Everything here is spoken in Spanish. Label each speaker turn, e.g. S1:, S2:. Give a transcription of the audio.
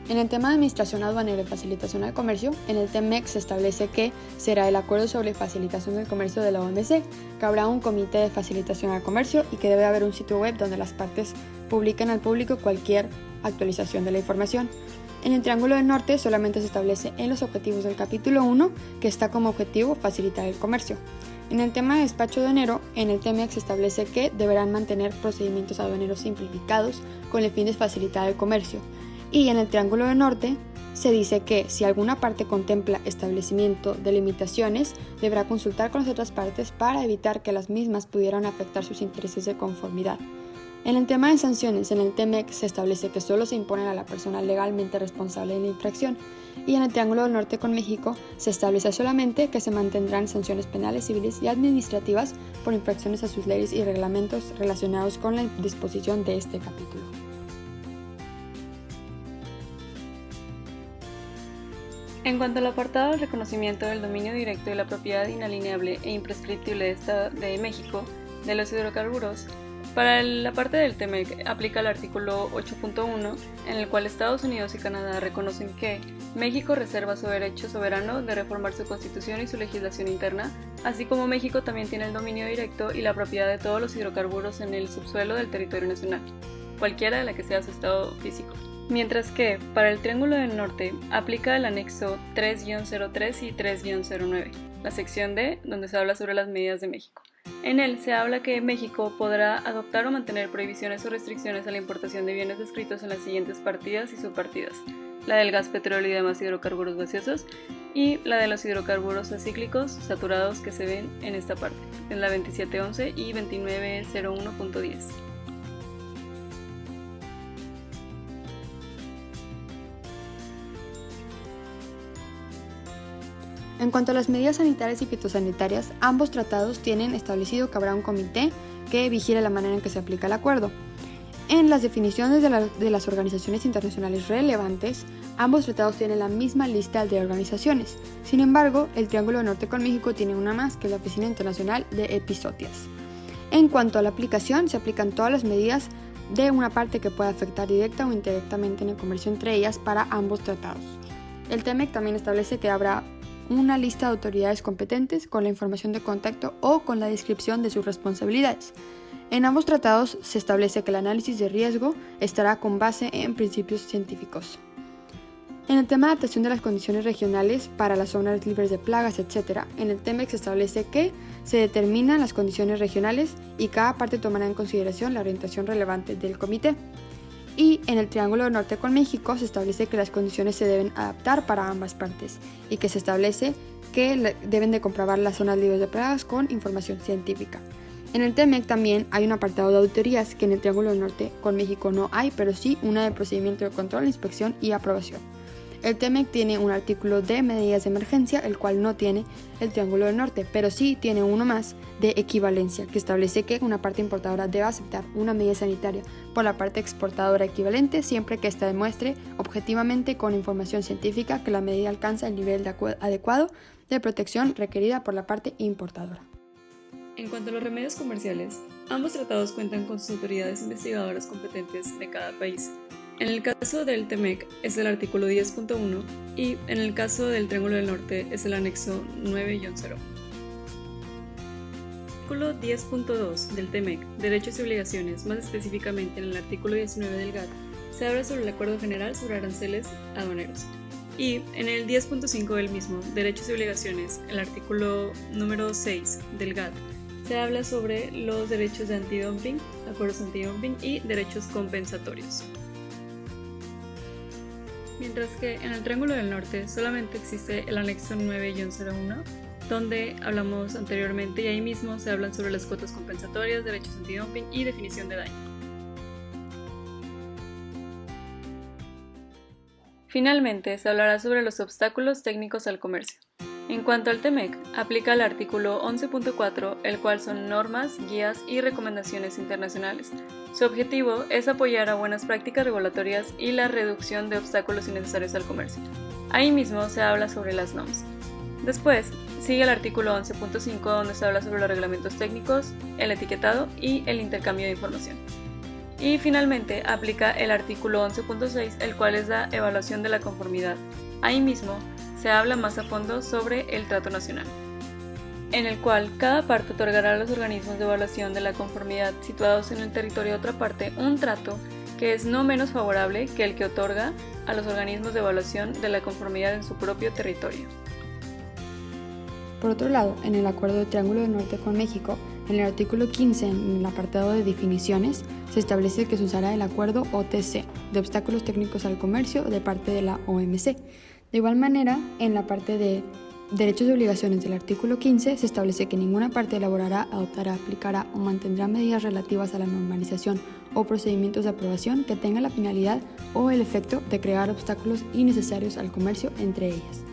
S1: En el tema de administración aduanera y facilitación al comercio, en el TEMEC se establece que será el acuerdo sobre facilitación del comercio de la OMC, que habrá un comité de facilitación al comercio y que debe haber un sitio web donde las partes publiquen al público cualquier actualización de la información. En el Triángulo del Norte solamente se establece en los objetivos del capítulo 1 que está como objetivo facilitar el comercio. En el tema de despacho aduanero, en el TEMEC se establece que deberán mantener procedimientos aduaneros simplificados con el fin de facilitar el comercio. Y en el Triángulo del Norte se dice que si alguna parte contempla establecimiento de limitaciones, deberá consultar con las otras partes para evitar que las mismas pudieran afectar sus intereses de conformidad. En el tema de sanciones, en el TEMEC se establece que solo se imponen a la persona legalmente responsable de la infracción, y en el Triángulo del Norte con México se establece solamente que se mantendrán sanciones penales, civiles y administrativas por infracciones a sus leyes y reglamentos relacionados con la disposición de este capítulo.
S2: En cuanto al apartado del reconocimiento del dominio directo y la propiedad inalienable e imprescriptible de México de los hidrocarburos, para la parte del TEMEC aplica el artículo 8.1, en el cual Estados Unidos y Canadá reconocen que México reserva su derecho soberano de reformar su constitución y su legislación interna, así como México también tiene el dominio directo y la propiedad de todos los hidrocarburos en el subsuelo del territorio nacional, cualquiera de la que sea su estado físico. Mientras que, para el Triángulo del Norte, aplica el anexo 3-03 y 3-09, la sección D, donde se habla sobre las medidas de México. En él se habla que México podrá adoptar o mantener prohibiciones o restricciones a la importación de bienes descritos en las siguientes partidas y subpartidas: la del gas, petróleo y demás hidrocarburos gaseosos, y la de los hidrocarburos acíclicos saturados que se ven en esta parte, en la 2711 y 2901.10.
S1: En cuanto a las medidas sanitarias y fitosanitarias, ambos tratados tienen establecido que habrá un comité que vigile la manera en que se aplica el acuerdo. En las definiciones de las organizaciones internacionales relevantes, ambos tratados tienen la misma lista de organizaciones. Sin embargo, el Triángulo del Norte con México tiene una más, que es la Oficina Internacional de Episodias. En cuanto a la aplicación, se aplican todas las medidas de una parte que pueda afectar directa o indirectamente en el comercio entre ellas para ambos tratados. El TEMEC también establece que habrá una lista de autoridades competentes con la información de contacto o con la descripción de sus responsabilidades. En ambos tratados se establece que el análisis de riesgo estará con base en principios científicos. En el tema de adaptación de las condiciones regionales para las zonas libres de plagas, etc., en el TEMEC se establece que se determinan las condiciones regionales y cada parte tomará en consideración la orientación relevante del comité. Y en el Triángulo del Norte con México se establece que las condiciones se deben adaptar para ambas partes y que se establece que deben de comprobar las zonas libres de plagas con información científica. En el TEMEC también hay un apartado de auditorías que en el Triángulo del Norte con México no hay, pero sí una de procedimiento de control, inspección y aprobación. El TEMEC tiene un artículo de medidas de emergencia, el cual no tiene el Triángulo del Norte, pero sí tiene uno más de equivalencia, que establece que una parte importadora debe aceptar una medida sanitaria por la parte exportadora equivalente siempre que ésta demuestre objetivamente con información científica que la medida alcanza el nivel adecuado de protección requerida por la parte importadora.
S2: En cuanto a los remedios comerciales, ambos tratados cuentan con sus autoridades investigadoras competentes de cada país. En el caso del TEMEC es el artículo 10.1 y en el caso del Triángulo del Norte es el anexo 9-0. Artículo 10.2 del TEMEC, Derechos y Obligaciones, más específicamente en el artículo 19 del GATT, se habla sobre el Acuerdo General sobre Aranceles Aduaneros. Y en el 10.5 del mismo, Derechos y Obligaciones, el artículo número 6 del GATT, se habla sobre los derechos de antidumping, acuerdos antidumping y derechos compensatorios. Mientras que en el Triángulo del Norte solamente existe el anexo 9-01, donde hablamos anteriormente, y ahí mismo se hablan sobre las cuotas compensatorias, derechos antidumping y definición de daño. Finalmente, se hablará sobre los obstáculos técnicos al comercio. En cuanto al TEMEC, aplica el artículo 11.4, el cual son normas, guías y recomendaciones internacionales. Su objetivo es apoyar a buenas prácticas regulatorias y la reducción de obstáculos innecesarios al comercio. Ahí mismo se habla sobre las NOMS. Después, sigue el artículo 11.5, donde se habla sobre los reglamentos técnicos, el etiquetado y el intercambio de información. Y finalmente aplica el artículo 11.6, el cual es la evaluación de la conformidad. Ahí mismo se habla más a fondo sobre el trato nacional, en el cual cada parte otorgará a los organismos de evaluación de la conformidad situados en el territorio de otra parte un trato que es no menos favorable que el que otorga a los organismos de evaluación de la conformidad en su propio territorio.
S1: Por otro lado, en el Acuerdo de Triángulo del Norte con México, en el artículo 15, en el apartado de definiciones, se establece que se usará el Acuerdo OTC, de obstáculos técnicos al comercio, de parte de la OMC. De igual manera, en la parte de derechos y obligaciones del artículo 15, se establece que ninguna parte elaborará, adoptará, aplicará o mantendrá medidas relativas a la normalización o procedimientos de aprobación que tengan la finalidad o el efecto de crear obstáculos innecesarios al comercio entre ellas.